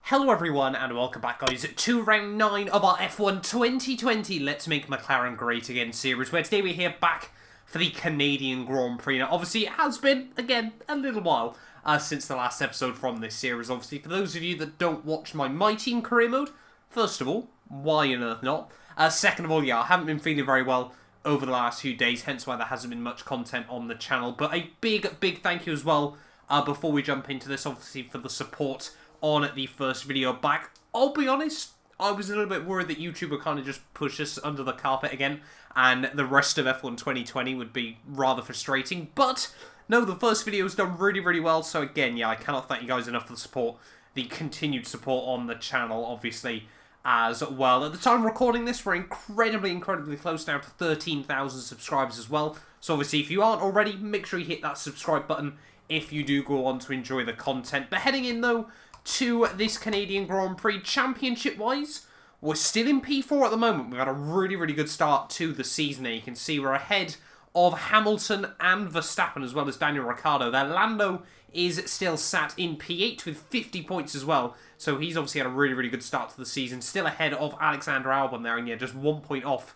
Hello everyone and welcome back guys to round 9 of our F1 2020 Let's Make McLaren Great Again series, where today we're here back for the Canadian Grand Prix. Now obviously it has been, again, a little while since the last episode from this series. Obviously for those of you that don't watch my team career mode, first of all, why on earth not? Second of all, yeah, I haven't been feeling very well over the last few days, hence why there hasn't been much content on the channel. But a big thank you as well before we jump into this, obviously for the support on the first video back. I'll be honest, I was a little bit worried that YouTube would kind of just push us under the carpet again, and the rest of F1 2020 would be rather frustrating. But no, the first video's done really well, so again, yeah, I cannot thank you guys enough for the support, the continued support on the channel, obviously, as well. At the time of recording this, we're incredibly close now to 13,000 subscribers as well. So obviously, if you aren't already, make sure you hit that subscribe button if you do go on to enjoy the content. But heading in, though, to this Canadian Grand Prix, championship-wise, we're still in P4 at the moment. We've had a really good start to the season there. You can see we're ahead of Hamilton and Verstappen, as well as Daniel Ricciardo. Their Lando is still sat in P8 with 50 points as well. So he's obviously had a really good start to the season. Still ahead of Alexander Albon there, and yeah, just 1 point off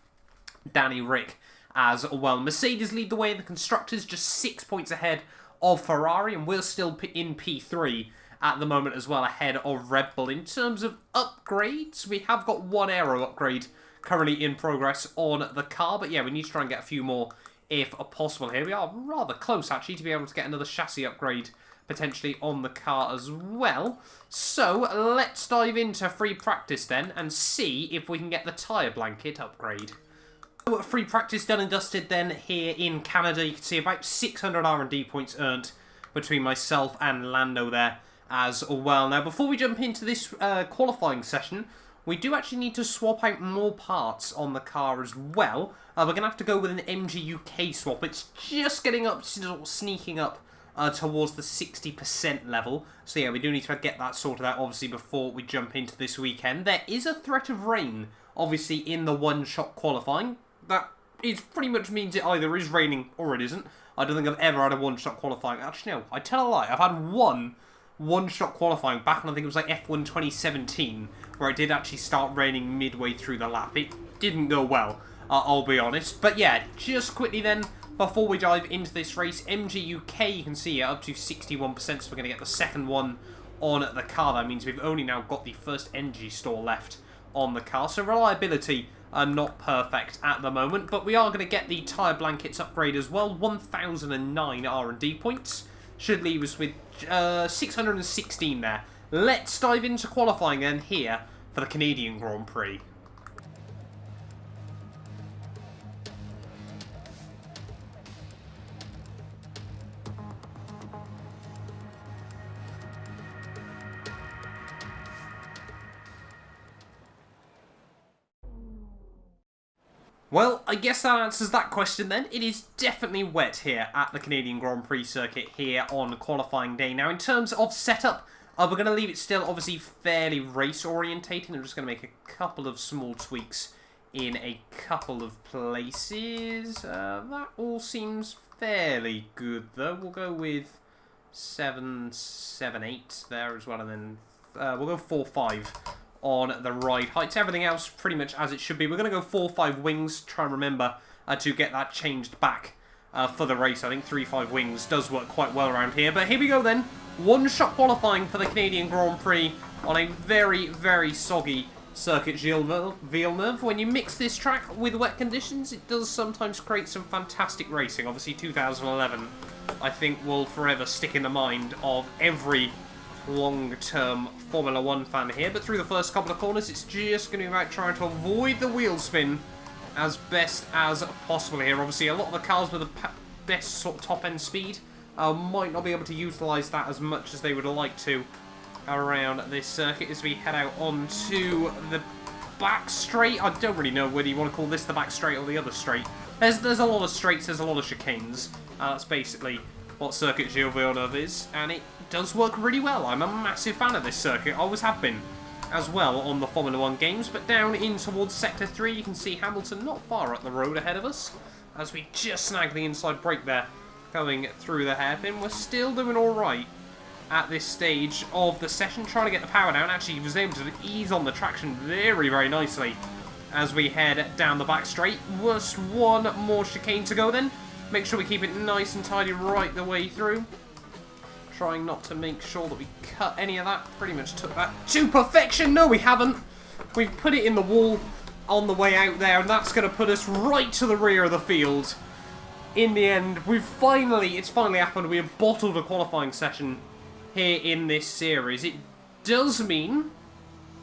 Danny Rick as well. Mercedes lead the way in the Constructors, just 6 points ahead of Ferrari, and we're still in P3 at the moment as well, ahead of Red Bull. In terms of upgrades, we have got one aero upgrade currently in progress on the car, but yeah, we need to try and get a few more if possible here. We are rather close, actually, to be able to get another chassis upgrade potentially on the car as well. So let's dive into free practice then and see if we can get the tyre blanket upgrade. So, free practice done and dusted then here in Canada. You can see about 600 R&D points earned between myself and Lando there as well. Now, before we jump into this qualifying session, we do actually need to swap out more parts on the car as well. We're going to have to go with an MG UK swap. It's just getting up, sneaking up towards the 60% level. So yeah, we do need to get that sorted out, obviously, before we jump into this weekend. There is a threat of rain, obviously, in the one-shot qualifying. That pretty much means it either is raining or it isn't. I don't think I've ever had a one-shot qualifying. Actually, no, I tell a lie. I've had one-shot qualifying back, and I think it was like F1 2017, where it did actually start raining midway through the lap. It didn't go well, I'll be honest. But yeah, just quickly then, before we dive into this race, MG UK, you can see here, up to 61%, so we're going to get the second one on the car. That means we've only now got the first MG store left on the car, so reliability not perfect at the moment, but we are going to get the tyre blankets upgrade as well. 1,009 R&D points. Should leave us with 616 there. Let's dive into qualifying then here for the Canadian Grand Prix. Well, I guess that answers that question then. It is definitely wet here at the Canadian Grand Prix circuit here on qualifying day. Now, in terms of setup, we're going to leave it still obviously fairly race-orientated. I'm just going to make a couple of small tweaks in a couple of places. That all seems fairly good, though. We'll go with 778 there as well, and then we'll go 4-5. On the ride heights. Everything else pretty much as it should be. We're going to go 4-5 wings. Try and remember to get that changed back for the race. I think 3-5 wings does work quite well around here. But here we go then. One-shot qualifying for the Canadian Grand Prix on a very soggy circuit, Gilles Villeneuve. When you mix this track with wet conditions, it does sometimes create some fantastic racing. Obviously 2011, I think, will forever stick in the mind of every long-term Formula 1 fan here, but through the first couple of corners, it's just going to be about trying to avoid the wheel spin as best as possible here. Obviously, a lot of the cars with the best sort of top-end speed might not be able to utilise that as much as they would like to around this circuit as we head out onto the back straight. I don't really know whether you want to call this the back straight or the other straight. There's a lot of straights, there's a lot of chicanes. That's basically what Circuit Gilles Villeneuve is, and it does work really well. I'm a massive fan of this circuit. I always have been as well on the Formula 1 games, but down in towards Sector 3, you can see Hamilton not far up the road ahead of us as we just snag the inside brake there going through the hairpin. We're still doing all right at this stage of the session, trying to get the power down. Actually, he was able to ease on the traction very, very nicely as we head down the back straight. Just one more chicane to go then. Make sure we keep it nice and tidy right the way through. Trying not to make sure that we cut any of that. Pretty much took that to perfection. No, we haven't. We've put it in the wall on the way out there, and that's going to put us right to the rear of the field. In the end, it's finally happened. We have bottled a qualifying session here in this series. It does mean,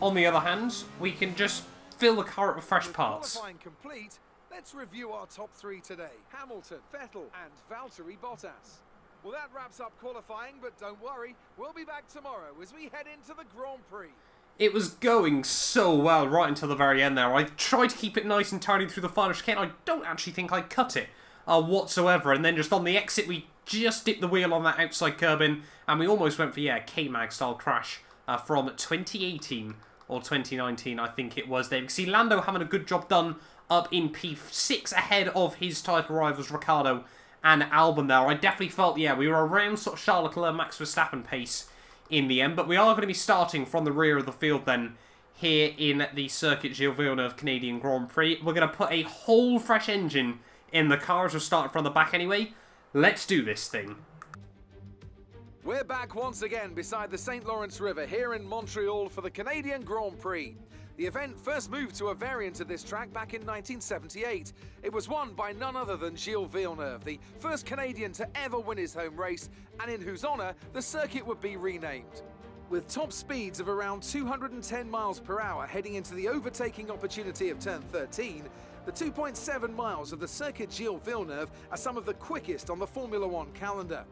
on the other hand, we can just fill the car up with fresh parts. Qualifying complete, let's review our top three today. Hamilton, Vettel and Valtteri Bottas. Well, that wraps up qualifying, but don't worry, we'll be back tomorrow as we head into the Grand Prix. It was going so well right until the very end there. I tried to keep it nice and tidy through the final chicane. I don't actually think I cut it whatsoever. And then just on the exit, we just dipped the wheel on that outside curb in, and we almost went for, K-Mag style crash from 2018 or 2019, I think it was there. You can see Lando having a good job done up in P6 ahead of his title rivals Ricciardo and Albon there. I definitely felt, we were around sort of Charles Leclerc, Max Verstappen pace in the end, but we are going to be starting from the rear of the field then here in the Circuit Gilles Villeneuve Canadian Grand Prix. We're going to put a whole fresh engine in the car as we're starting from the back anyway. Let's do this thing. We're back once again beside the St. Lawrence River here in Montreal for the Canadian Grand Prix. The event first moved to a variant of this track back in 1978. It was won by none other than Gilles Villeneuve, the first Canadian to ever win his home race, and in whose honour the circuit would be renamed. With top speeds of around 210 miles per hour heading into the overtaking opportunity of turn 13, the 2.7 miles of the Circuit Gilles Villeneuve are some of the quickest on the Formula One calendar.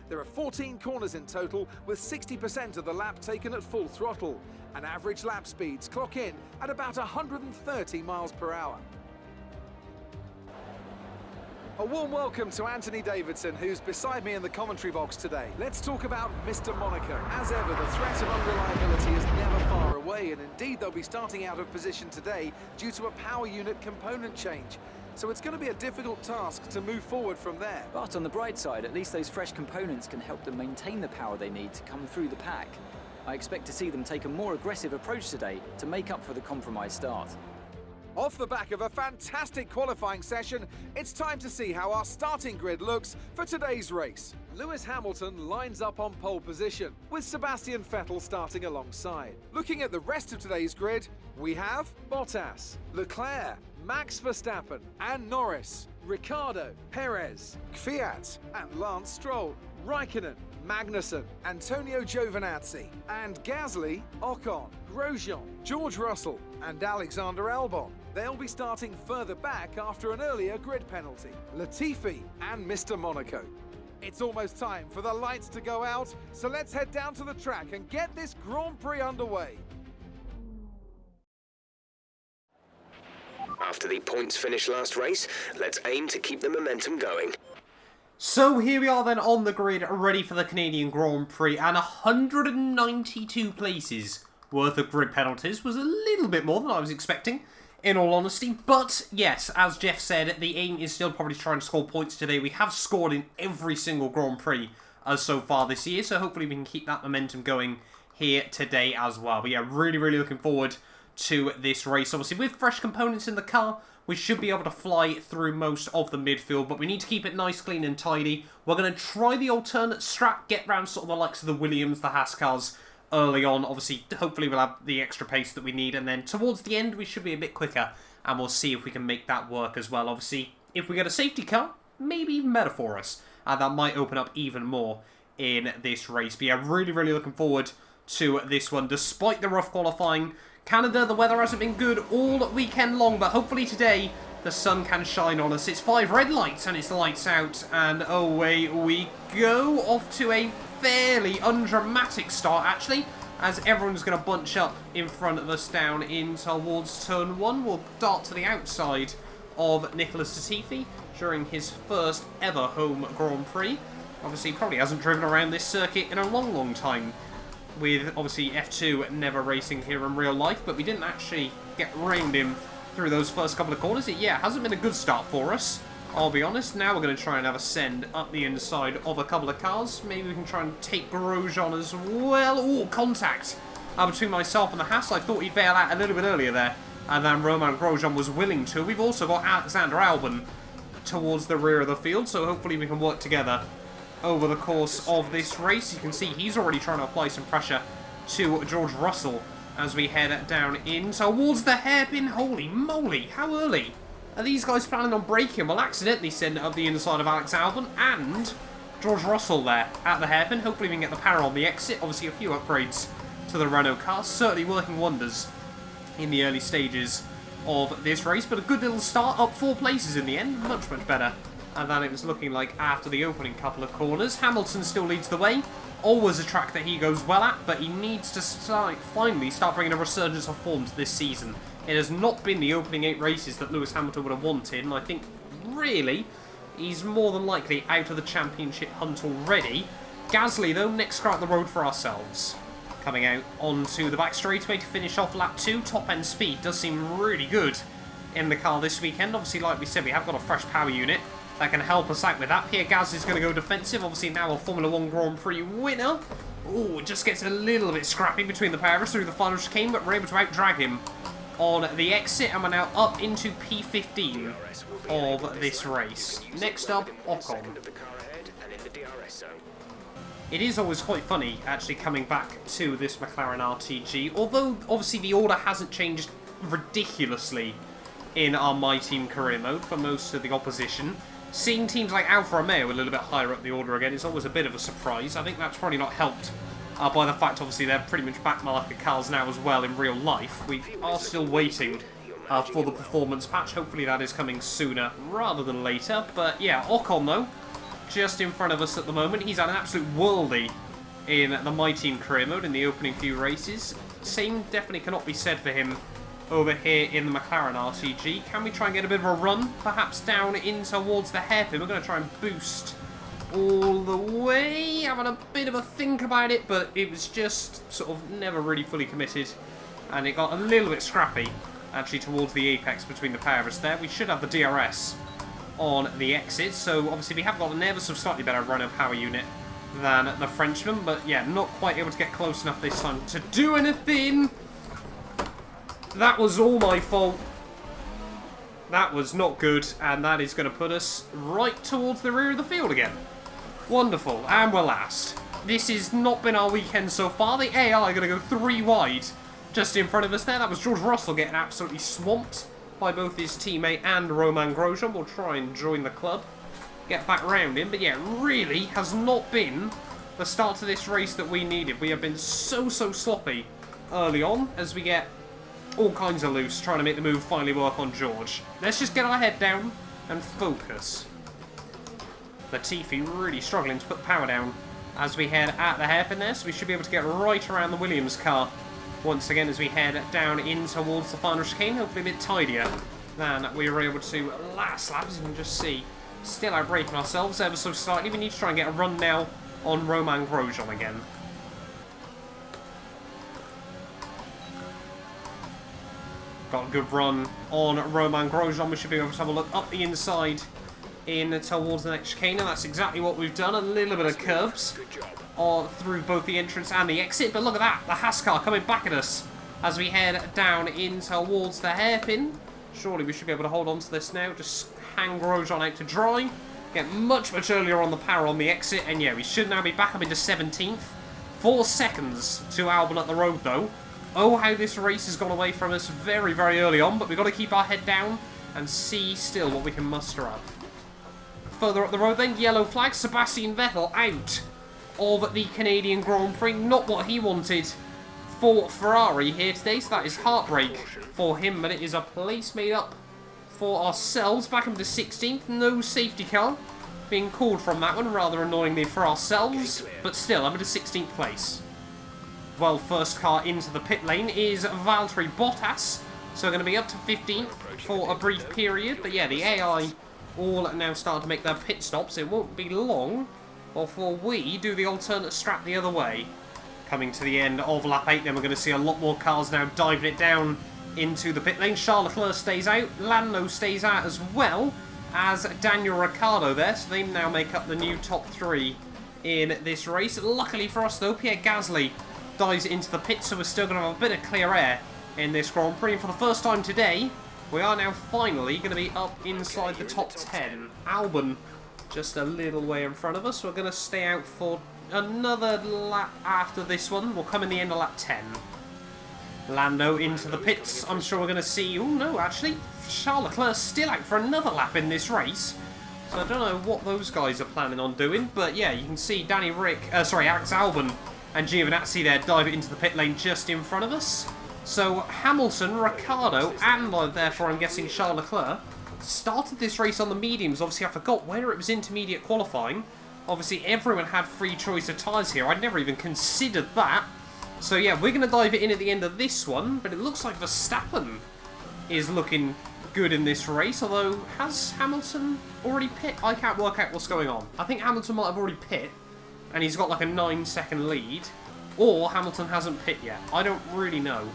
There are 14 corners in total, with 60% of the lap taken at full throttle, and average lap speeds clock in at about 130 miles per hour. A warm welcome to Anthony Davidson, who's beside me in the commentary box today. Let's talk about Mr. Monaco. As ever, the threat of unreliability is never far away, and indeed they'll be starting out of position today due to a power unit component change. So it's going to be a difficult task to move forward from there. But on the bright side, at least those fresh components can help them maintain the power they need to come through the pack. I expect to see them take a more aggressive approach today to make up for the compromised start. Off the back of a fantastic qualifying session, it's time to see how our starting grid looks for today's race. Lewis Hamilton lines up on pole position, with Sebastian Vettel starting alongside. Looking at the rest of today's grid, we have Bottas, Leclerc, Max Verstappen and Norris, Ricciardo, Perez, Kvyat and Lance Stroll, Raikkonen, Magnussen, Antonio Giovinazzi, and Gasly, Ocon, Grosjean, George Russell and Alexander Albon. They'll be starting further back after an earlier grid penalty. Latifi and Mr. Monaco. It's almost time for the lights to go out, so let's head down to the track and get this Grand Prix underway. After the points finish last race, let's aim to keep the momentum going. So here we are then on the grid, ready for the Canadian Grand Prix, and 192 places worth of grid penalties was a little bit more than I was expecting, in all honesty. But yes, as Jeff said, the aim is still probably to try and score points today. We have scored in every single Grand Prix so far this year, so hopefully we can keep that momentum going here today as well. But yeah, really looking forward to this race. Obviously, with fresh components in the car, we should be able to fly through most of the midfield, but we need to keep it nice, clean and tidy. We're going to try the alternate strat, get round sort of the likes of the Williams, the Haas cars early on. Obviously, hopefully we'll have the extra pace that we need, and then towards the end we should be a bit quicker, and we'll see if we can make that work as well. Obviously, if we get a safety car, maybe even better for us. That might open up even more in this race. But yeah, really looking forward to this one, despite the rough qualifying. Canada, the weather hasn't been good all weekend long, but hopefully today the sun can shine on us. It's 5 red lights and it's lights out, and away we go, off to a fairly undramatic start actually, as everyone's going to bunch up in front of us down in towards turn 1. We'll dart to the outside of Nicholas Latifi during his first ever home Grand Prix. Obviously, he probably hasn't driven around this circuit in a long time, with obviously F2 never racing here in real life, but we didn't actually get round him through those first couple of corners. It hasn't been a good start for us. I'll be honest. Now we're going to try and have a send up the inside of a couple of cars. Maybe we can try and take Grosjean as well. Oh, contact between myself and the Haas. I thought he'd bail out a little bit earlier there, and then Romain Grosjean was willing to. We've also got Alexander Albon towards the rear of the field, so hopefully we can work together over the course of this race. You can see he's already trying to apply some pressure to George Russell as we head down in towards the hairpin. Holy moly, how early are these guys planning on braking? We'll accidentally send it up the inside of Alex Albon and George Russell there at the hairpin. Hopefully we can get the power on the exit. Obviously a few upgrades to the Renault car, certainly working wonders in the early stages of this race, but a good little start, up 4 places in the end, much better than it was looking like after the opening couple of corners. Hamilton still leads the way, always a track that he goes well at, but he needs to finally start bringing a resurgence of form to this season. It has not been the opening 8 races that Lewis Hamilton would have wanted, and I think really he's more than likely out of the championship hunt already. Gasly though, next car out the road for ourselves. Coming out onto the back straightaway to finish off lap 2. Top end speed does seem really good in the car this weekend. Obviously, like we said, we have got a fresh power unit that can help us out with that. Pierre Gasly is going to go defensive. Obviously, now a Formula 1 Grand Prix winner. Oh, it just gets a little bit scrappy between the pair of us through the final chicane, but we're able to out-drag him on the exit, and we're now up into P15 of this race. Next up, Ocon. It is always quite funny, actually, coming back to this McLaren RTG, although, obviously, the order hasn't changed ridiculously in our My Team career mode for most of the opposition. Seeing teams like Alfa Romeo a little bit higher up the order again is always a bit of a surprise. I think that's probably not helped by the fact, obviously, they're pretty much backmarket cars now as well in real life. We are still waiting for the performance patch. Hopefully that is coming sooner rather than later. But, yeah, Ocon, though, just in front of us at the moment. He's had an absolute worldie in the My Team career mode in the opening few races. Same definitely cannot be said for him over here in the McLaren RTG. Can we try and get a bit of a run, perhaps down in towards the hairpin? We're going to try and boost all the way. Having a bit of a think about it, but it was just sort of never really fully committed, and it got a little bit scrappy actually towards the apex between the pair of us there. We should have the DRS on the exit, so obviously we have got an ever so slightly better Renault power unit than the Frenchman, but yeah, not quite able to get close enough this time to do anything. That was all my fault. That was not good, and that is going to put us right towards the rear of the field again. Wonderful, and we're last. This has not been our weekend so far. The AI are going to go 3 wide just in front of us there. That was George Russell getting absolutely swamped by both his teammate and Romain Grosjean. We'll try and join the club, get back round him. But yeah, really has not been the start to this race that we needed. We have been so sloppy early on as we get all kinds of loose, trying to make the move finally work on George. Let's just get our head down and focus. Latifi really struggling to put the power down as we head at the hairpin there, so we should be able to get right around the Williams car once again as we head down in towards the final chicane. Hopefully a bit tidier than we were able to last lap, as you can just see. Still outbraking ourselves ever so slightly. We need to try and get a run now on Romain Grosjean again. Got a good run on Romain Grosjean. We should be able to have a look up the inside in towards the next chicane, and that's exactly what we've done. A little bit of curbs through both the entrance and the exit, but look at that, the Haas car coming back at us as we head down in towards the hairpin. Surely we should be able to hold on to this now, just hang Grosjean out to dry, get much earlier on the power on the exit, and yeah, we should now be back up into 17th. 4 seconds to Albon at the road though. Oh, how this race has gone away from us very early on, but we've got to keep our head down and see still what we can muster up. Further up the road then, yellow flag, Sebastian Vettel out of the Canadian Grand Prix. Not what he wanted for Ferrari here today, so that is heartbreak for him, but it is a place made up for ourselves. Back into 16th, no safety car being called from that one, rather annoyingly for ourselves, but still, I'm in a 16th place. Well, first car into the pit lane is Valtteri Bottas, so we're going to be up to 15th for a brief period, but yeah, the AI all now start to make their pit stops. It won't be long before we do the alternate strap the other way. Coming to the end of lap 8, then we're going to see a lot more cars now diving it down into the pit lane. Charles Leclerc stays out, Lando stays out as well, as Daniel Ricciardo there, so they now make up the new top 3 in this race. Luckily for us though, Pierre Gasly dives into the pit, so we're still going to have a bit of clear air in this Grand Prix. And for the first time today, we are now finally going to be up inside the top 10. Albon just a little way in front of us. We're going to stay out for another lap after this one. We'll come in the end of lap 10. Lando into the pits. I'm sure we're going to see... Oh, no, actually, Charles Leclerc's still out for another lap in this race. So I don't know what those guys are planning on doing. But yeah, you can see Alex Albon and Giovinazzi there dive into the pit lane just in front of us. So Hamilton, Ricciardo, and therefore I'm guessing Charles Leclerc started this race on the mediums. Obviously, I forgot where it was intermediate qualifying. Obviously, everyone had free choice of tyres here. I'd never even considered that. So yeah, we're going to dive it in at the end of this one, but it looks like Verstappen is looking good in this race, although has Hamilton already pit? I can't work out what's going on. I think Hamilton might have already pit, and he's got like a 9-second lead, or Hamilton hasn't pit yet. I don't really know.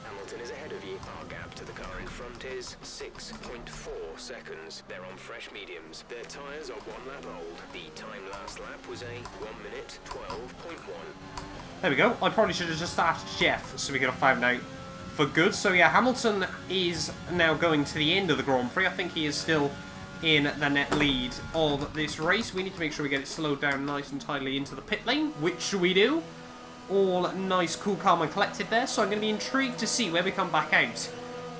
Hamilton is ahead of you. Our gap to the car in front is 6.4 seconds. They're on fresh mediums. Their tyres are 1 lap old. The time last lap was a 1 minute 12.1. There we go. I probably should have just asked Jeff so we could have found out for good. So yeah, Hamilton is now going to the end of the Grand Prix. I think he is still in the net lead of this race. We need to make sure we get it slowed down nice and tidily into the pit lane, which we do. All nice, cool, calm and collected there. So I'm going to be intrigued to see where we come back out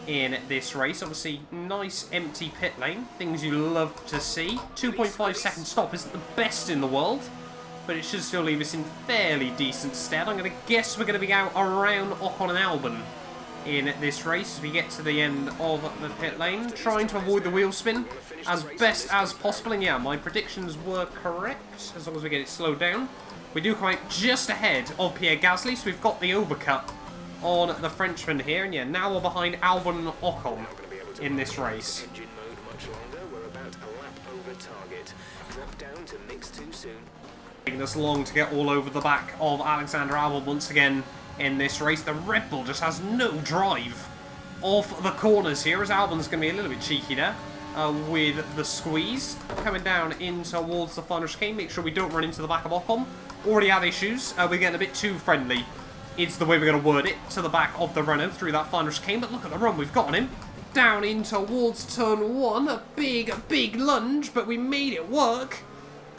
in this race. Obviously, nice empty pit lane. Things you love to see. 2.5 second stop isn't the best in the world, but it should still leave us in fairly decent stead. I'm going to guess we're going to be out around Ocon and Albon in this race as we get to the end of the pit lane, trying to avoid the wheel spin as best as possible. And yeah, my predictions were correct as long as we get it slowed down. We do come out just ahead of Pierre Gasly, so we've got the overcut on the Frenchman here. And yeah, now we're behind Albon and Ocon in this race. Engine mode much longer. We're about a lap over target. Drop down to mix too soon. Taking us long to get all over the back of Alexander Albon once again in this race. The Red Bull just has no drive off the corners here, as Albon's going to be a little bit cheeky there with the squeeze. Coming down in towards the final chicane, make sure we don't run into the back of Ocon. Already have issues. We're getting a bit too friendly. It's the way we're going to word it, to the back of the Renault through that final chicane. But look at the run we've got on him. Down in towards turn 1. A big lunge, but we made it work.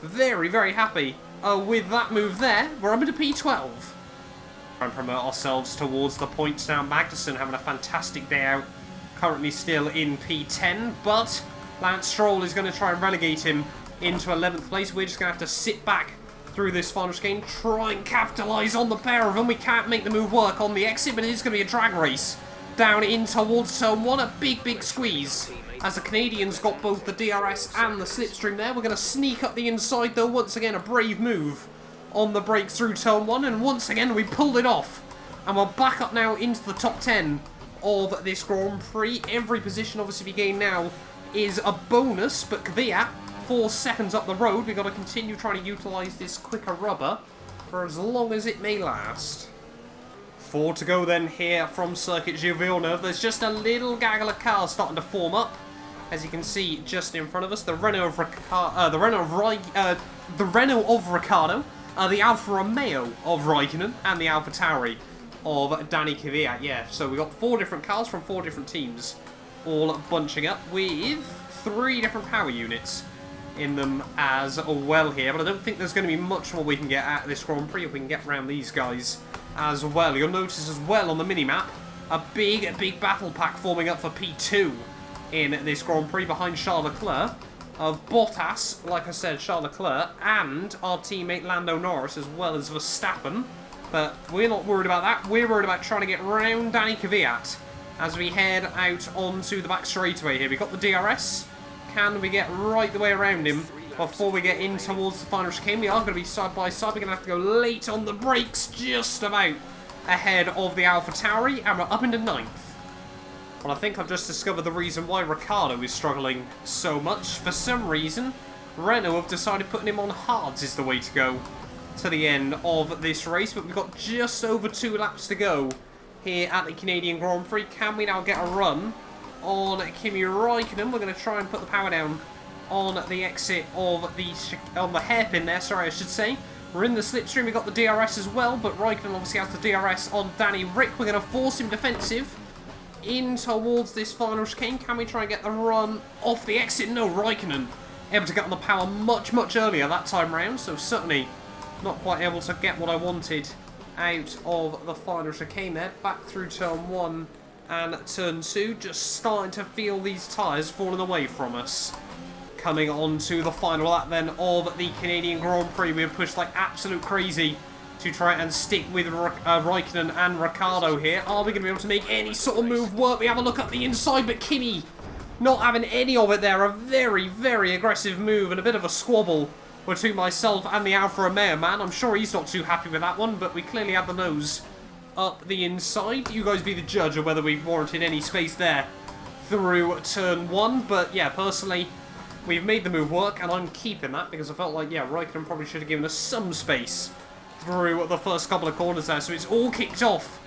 Very, very happy with that move there. We're up into P12. And promote ourselves towards the points now. Magnussen having a fantastic day out. Currently still in P10, but Lance Stroll is going to try and relegate him into 11th place. We're just going to have to sit back through this final chicane, try and capitalise on the pair of them. We can't make the move work on the exit, but it is going to be a drag race. Down in towards turn 1, a big squeeze. As the Canadians got both the DRS and the slipstream there. We're going to sneak up the inside though. Once again, a brave move on the brakes through turn 1, and once again we pulled it off. And we're back up now into the top 10 of this Grand Prix. Every position obviously we gain now is a bonus, but Kvyat 4 seconds up the road. We've got to continue trying to utilise this quicker rubber for as long as it may last. 4 to go then here from Circuit Gilles Villeneuve. There's just a little gaggle of cars starting to form up. As you can see just in front of us, the Renault of Ricciardo, the Alfa Romeo of Raikkonen, and the Alfa Tauri of Danny Kvyat. Yeah, so we've got 4 different cars from 4 different teams all bunching up with 3 different power units in them as well here. But I don't think there's going to be much more we can get at this Grand Prix if we can get around these guys as well. You'll notice as well on the mini-map a big battle pack forming up for P2 in this Grand Prix behind Charles Leclerc of Bottas, like I said, Charles Leclerc, and our teammate Lando Norris, as well as Verstappen. But we're not worried about that. We're worried about trying to get round Danny Kvyat as we head out onto the back straightaway here. We've got the DRS. Can we get right the way around him before we get in towards the final chicane? We are going to be side by side. We're going to have to go late on the brakes, just about ahead of the Alfa Tauri, and we're up into 9th. Well, I think I've just discovered the reason why Ricciardo is struggling so much. For some reason, Renault have decided putting him on hards is the way to go to the end of this race. But we've got just over 2 laps to go here at the Canadian Grand Prix. Can we now get a run on Kimi Räikkönen. We're going to try and put the power down on the exit of the hairpin there, sorry I should say. We're in the slipstream, we got the DRS as well, but Räikkönen obviously has the DRS on Danny Rick. We're going to force him defensive in towards this final chicane. Can we try and get the run off the exit? No, Räikkönen able to get on the power much, much earlier that time round, so certainly not quite able to get what I wanted out of the final chicane there. Back through turn 1 and turn 2, just starting to feel these tyres falling away from us. Coming on to the final lap then of the Canadian Grand Prix, we have pushed like absolute crazy to try and stick with Räikkönen and Ricciardo here. Are we going to be able to make any sort of move work? We have a look at the inside, but Kimi not having any of it there. A very, very aggressive move and a bit of a squabble between myself and the Alfa Romeo man. I'm sure he's not too happy with that one, but we clearly had the nose up the inside. You guys be the judge of whether we warranted any space there through turn 1. But yeah, personally, we've made the move work, and I'm keeping that because I felt like, yeah, Räikkönen probably should have given us some space through the first couple of corners there. So it's all kicked off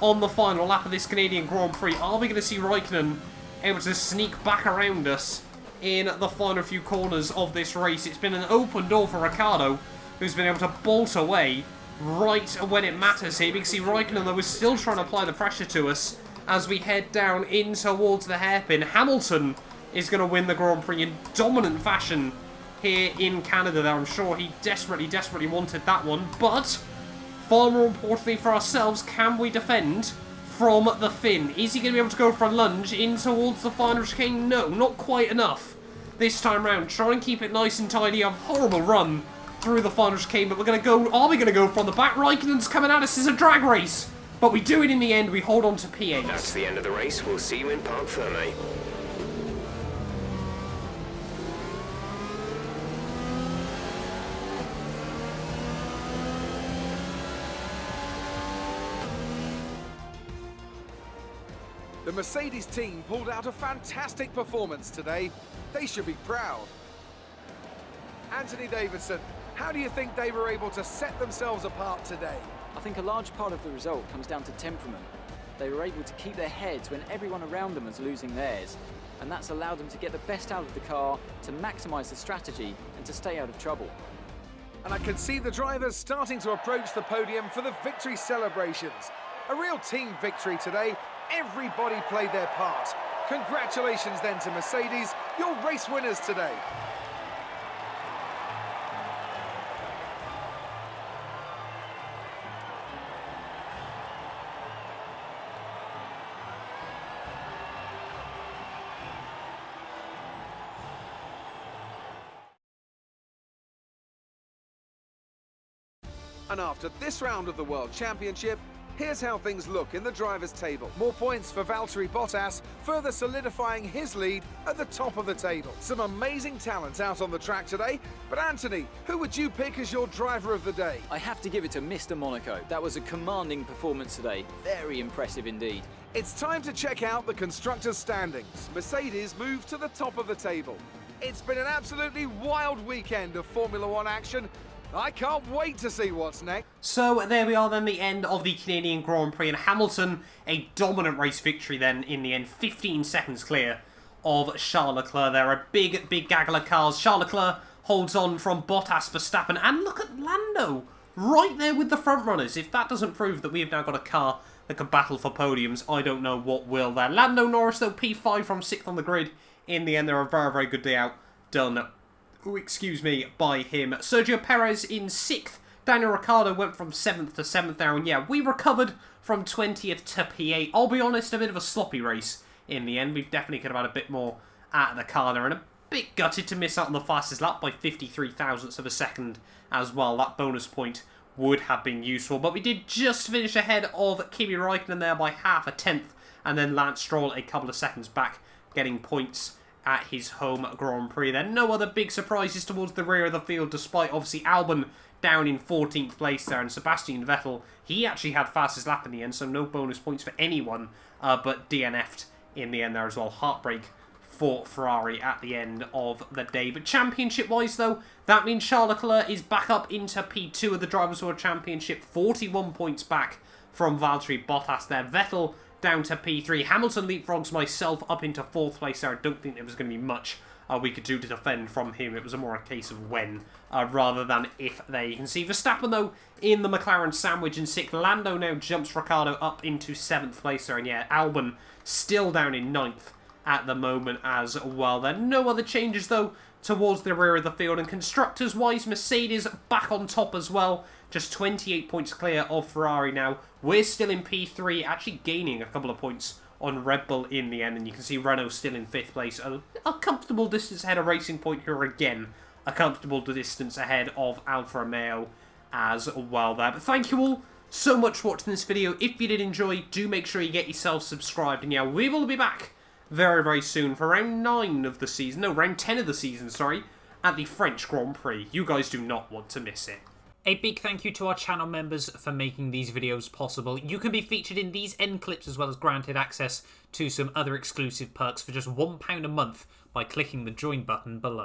on the final lap of this Canadian Grand Prix. Are we going to see Räikkönen able to sneak back around us in the final few corners of this race? It's been an open door for Ricciardo, who's been able to bolt away right when it matters here. You can see Räikkönen, though, is still trying to apply the pressure to us as we head down in towards the hairpin. Hamilton is going to win the Grand Prix in dominant fashion here in Canada there. I'm sure he desperately, desperately wanted that one. But far more importantly for ourselves, can we defend from the fin? Is he going to be able to go for a lunge in towards the final chicane? No, not quite enough this time round. Try and keep it nice and tidy. A horrible run through the final chicane, but we're going to go... Are we going to go from the back? Räikkönen's coming at us. This is a drag race, but we do it in the end. We hold on to P8. That's the end of the race. We'll see you in Parc Fermé. The Mercedes team pulled out a fantastic performance today. They should be proud. Anthony Davidson, how do you think they were able to set themselves apart today? I think a large part of the result comes down to temperament. They were able to keep their heads when everyone around them was losing theirs, and that's allowed them to get the best out of the car, to maximise the strategy, and to stay out of trouble. And I can see the drivers starting to approach the podium for the victory celebrations. A real team victory today. Everybody played their part. Congratulations then to Mercedes, your race winners today. And after this round of the World Championship, here's how things look in the drivers' table. More points for Valtteri Bottas, further solidifying his lead at the top of the table. Some amazing talent out on the track today, but Anthony, who would you pick as your driver of the day? I have to give it to Mr. Monaco. That was a commanding performance today. Very impressive indeed. It's time to check out the constructors' standings. Mercedes moved to the top of the table. It's been an absolutely wild weekend of Formula One action. I can't wait to see what's next. So there we are then, the end of the Canadian Grand Prix, and Hamilton, a dominant race victory then in the end, 15 seconds clear of Charles Leclerc there. A big, big gaggle of cars. Charles Leclerc holds on from Bottas, Verstappen, and look at Lando right there with the front runners. If that doesn't prove that we've now got a car that can battle for podiums, I don't know what will there. Lando Norris, though, P5 from 6th on the grid. In the end, they're a very, very good day out done, by him. Sergio Perez in 6th. Daniel Ricciardo went from 7th to 7th there, and yeah, we recovered from 20th to P8. I'll be honest, a bit of a sloppy race in the end. We definitely could have had a bit more at the car there, and a bit gutted to miss out on the fastest lap by 53 thousandths of a second as well. That bonus point would have been useful, but we did just finish ahead of Kimi Räikkönen there by half a tenth, and then Lance Stroll a couple of seconds back, getting points at his home Grand Prix. Then no other big surprises towards the rear of the field, despite obviously Albon down in 14th place there, and Sebastian Vettel, he actually had fastest lap in the end, so no bonus points for anyone, but DNF'd in the end there as well. Heartbreak for Ferrari at the end of the day. But championship-wise, though, that means Charles Leclerc is back up into P2 of the Drivers' World Championship, 41 points back from Valtteri Bottas there. Vettel down to P3. Hamilton leapfrogs myself up into 4th place there. I don't think there was going to be much we could do to defend from him. It was more a case of when rather than if there. You can see Verstappen, though, in the McLaren sandwich in 6th. Lando now jumps Ricciardo up into 7th place there. And yeah, Albon still down in 9th at the moment as well. There are no other changes, though, towards the rear of the field. And constructors-wise, Mercedes back on top as well. Just 28 points clear of Ferrari now. We're still in P3, actually gaining a couple of points on Red Bull in the end. And you can see Renault still in 5th place. A comfortable distance ahead of Racing Point here again. A comfortable distance ahead of Alfa Romeo as well there. But thank you all so much for watching this video. If you did enjoy, do make sure you get yourself subscribed. And yeah, we will be back very, very soon for round 9 of the season. No, round 10 of the season, sorry. At the French Grand Prix. You guys do not want to miss it. A big thank you to our channel members for making these videos possible. You can be featured in these end clips as well as granted access to some other exclusive perks for just £1 a month by clicking the join button below.